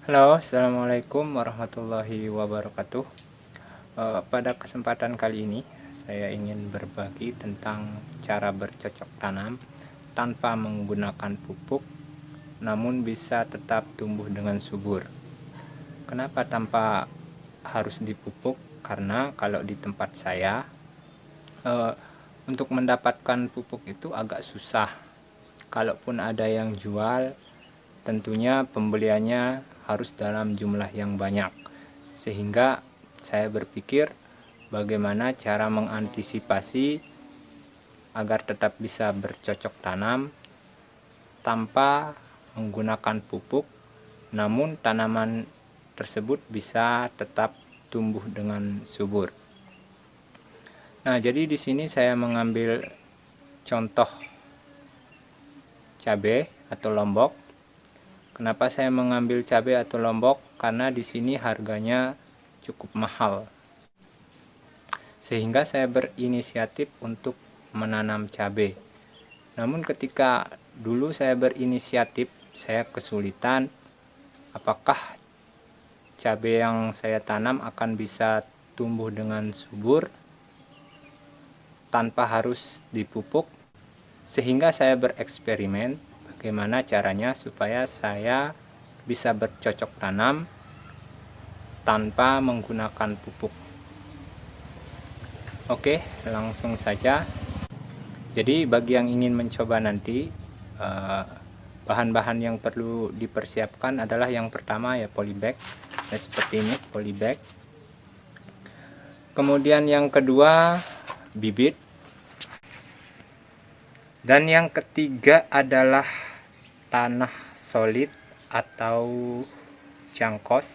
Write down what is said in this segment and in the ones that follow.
Halo, assalamualaikum warahmatullahi wabarakatuh. Pada kesempatan kali ini, saya ingin berbagi tentang cara bercocok tanam tanpa menggunakan pupuk, namun bisa tetap tumbuh dengan subur. Kenapa tanpa harus dipupuk? Karena kalau di tempat saya, eh, untuk mendapatkan pupuk itu agak susah. Kalaupun ada yang jual, tentunya pembeliannya harus dalam jumlah yang banyak, sehingga saya berpikir bagaimana cara mengantisipasi agar tetap bisa bercocok tanam tanpa menggunakan pupuk, namun tanaman tersebut bisa tetap tumbuh dengan subur. Nah, jadi di sini saya mengambil contoh cabai atau lombok. Kenapa saya mengambil cabai atau lombok? Karena di sini harganya cukup mahal. Sehingga saya berinisiatif untuk menanam cabai. Namun ketika dulu saya berinisiatif, saya kesulitan apakah cabai yang saya tanam akan bisa tumbuh dengan subur tanpa harus dipupuk. Sehingga saya bereksperimen bagaimana caranya supaya saya bisa bercocok tanam tanpa menggunakan pupuk. Oke, langsung saja. Jadi bagi yang ingin mencoba nanti, bahan-bahan yang perlu dipersiapkan adalah yang pertama ya polybag. Nah, seperti ini polybag. Kemudian yang kedua bibit. Dan yang ketiga adalah tanah solid atau jangkos.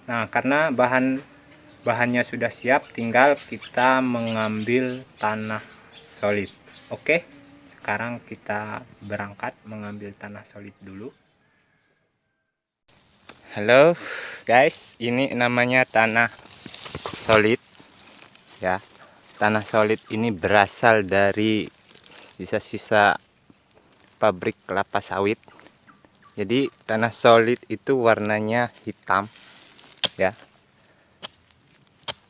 Nah, karena bahannya sudah siap, tinggal kita mengambil tanah solid. Oke, sekarang kita berangkat mengambil tanah solid dulu. Halo guys, ini namanya tanah solid ya. Tanah solid ini berasal dari sisa-sisa pabrik kelapa sawit. Jadi tanah solid itu warnanya hitam ya.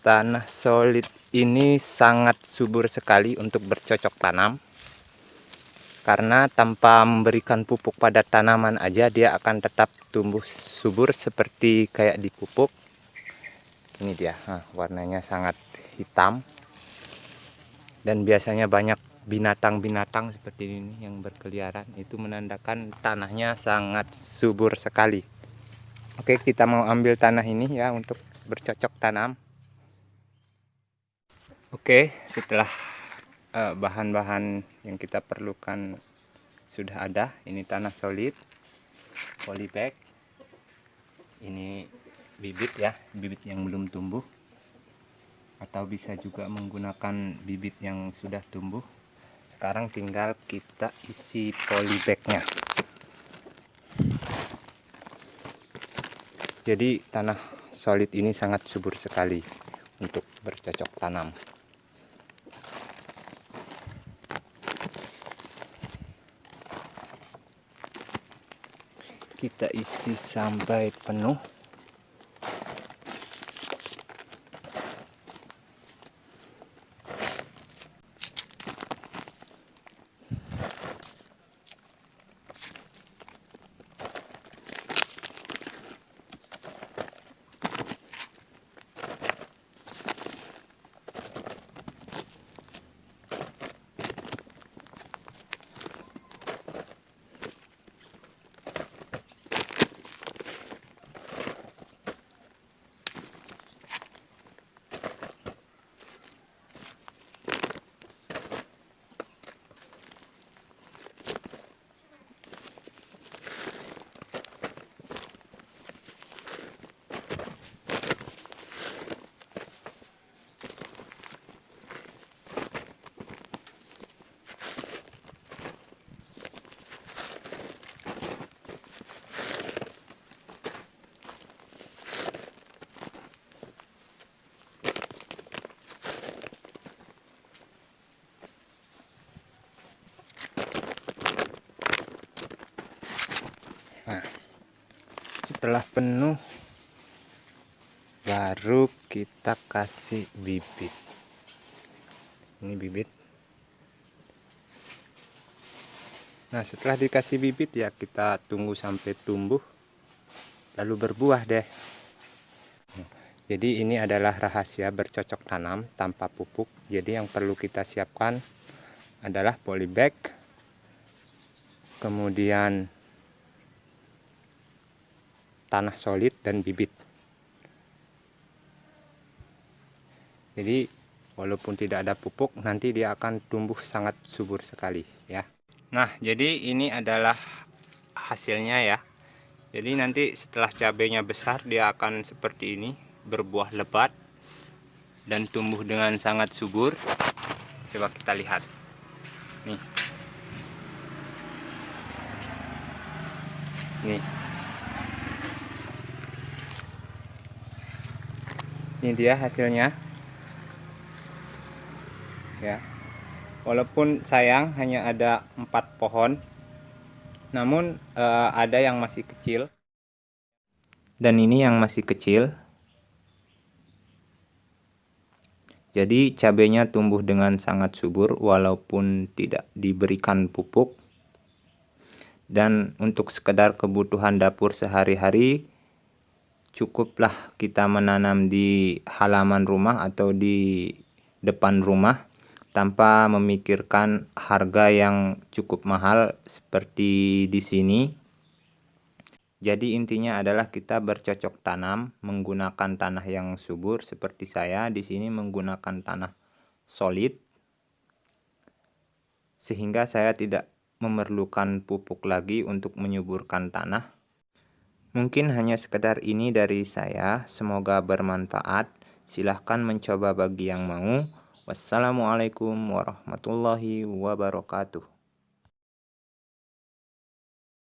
Tanah solid ini sangat subur sekali untuk bercocok tanam, karena tanpa memberikan pupuk pada tanaman aja dia akan tetap tumbuh subur seperti kayak dipupuk. Ini dia, warnanya sangat hitam. Dan biasanya banyak binatang-binatang seperti ini yang berkeliaran, itu menandakan tanahnya sangat subur sekali. Oke, kita mau ambil tanah ini ya untuk bercocok tanam. Oke, setelah bahan-bahan yang kita perlukan sudah ada, ini tanah solid, polybag, ini bibit ya, bibit yang belum tumbuh, atau bisa juga menggunakan bibit yang sudah tumbuh. Sekarang tinggal kita isi polybagnya. Jadi tanah solid ini sangat subur sekali untuk bercocok tanam. Kita isi sampai penuh. Setelah penuh baru kita kasih bibit. Ini bibit. Nah, setelah dikasih bibit ya kita tunggu sampai tumbuh lalu berbuah deh. Jadi ini adalah rahasia bercocok tanam tanpa pupuk. Jadi yang perlu kita siapkan adalah polybag, kemudian tanah solid dan bibit. Jadi walaupun tidak ada pupuk, nanti dia akan tumbuh sangat subur sekali ya. Nah, jadi ini adalah hasilnya ya. Jadi nanti setelah cabenya besar dia akan seperti ini, berbuah lebat dan tumbuh dengan sangat subur. Coba kita lihat. Nih. Nih. Ini dia hasilnya. Ya. Walaupun sayang hanya ada 4 pohon, namun ada yang masih kecil. Dan ini yang masih kecil. Jadi cabenya tumbuh dengan sangat subur walaupun tidak diberikan pupuk. Dan untuk sekedar kebutuhan dapur sehari-hari, cukuplah kita menanam di halaman rumah atau di depan rumah tanpa memikirkan harga yang cukup mahal seperti di sini. Jadi intinya adalah kita bercocok tanam menggunakan tanah yang subur seperti saya di sini menggunakan tanah solid, sehingga saya tidak memerlukan pupuk lagi untuk menyuburkan tanah. Mungkin hanya sekedar ini dari saya, semoga bermanfaat. Silahkan mencoba bagi yang mau. Wassalamualaikum warahmatullahi wabarakatuh.